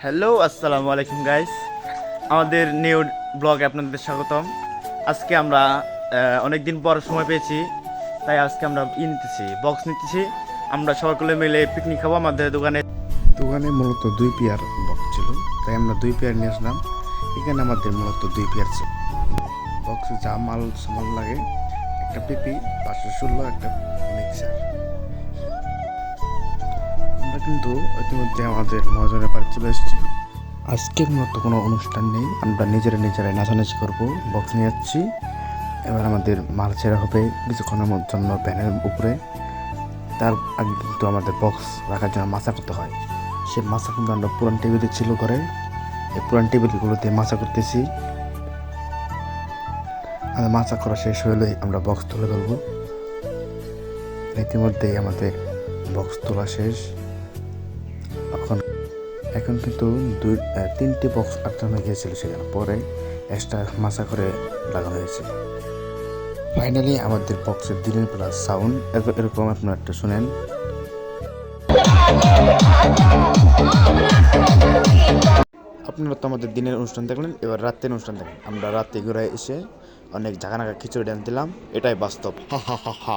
Hello, আসসালামু আলাইকুম guys. আমাদের নিউ ব্লগে আপনাদের স্বাগতম। আজকে আমরা অনেক দিন পর সময় পেয়েছি, তাই আজকে আমরা বক্স নিতেছি। আমরা সকলে মিলে পিকনিক খাবো আমাদের দোকানে। দোকানে মূলত 2 পেয়ার বক্স ছিল, তাই আমরা 2 পেয়ার নিয়ে আসলাম। এখানে আমাদের মূলত 2 পেয়ার ছিল। বক্সে যা মাল সামান লাগে, একটা পিপি, 516, একটা মিক্সার। আমরা কিন্তু ইতিমধ্যে আমাদের মহাজনের বাড়ি চলে এসেছি। আজকে মূলত কোনো অনুষ্ঠান নেই, আমরা নিজেরাই নাচানাচি করবো। বক্স নিয়ে যাচ্ছি। এবার আমাদের মাল ছেড়া হবে কিছুক্ষণের জন্য ভ্যানের উপরে। তার আগে কিন্তু আমাদের বক্স রাখার জন্য মাচা করতে হয়। সে মাচা কিন্তু আমরা পুরান টেবিলে ছিল ঘরে। এই পুরান টেবিলগুলোতে মাচা করতেছি। আর মাচা করা শেষ হলে আমরা বক্স তুলে ধরবো। ইতিমধ্যেই আমাদের বক্স তোলা শেষ। এখন কিন্তু 3টি বক্স আটকানো হয়ে গিয়েছিল, সেখানে পরে এক্সট্রা মাচা করে লাগানো হয়েছে। ফাইনালি আমাদের বক্সের দিনের বেলা সাউন্ড এরকম আপনারা একটা শুনেন। আপনারা তো আমাদের দিনের অনুষ্ঠান দেখলেন, এবার রাতের অনুষ্ঠান দেখেন। আমরা রাতে ঘুরে এসে অনেক জাগানাগা খিচুড়ি ডান্স দিলাম। এটাই বাস্তব। হা হা হা হা।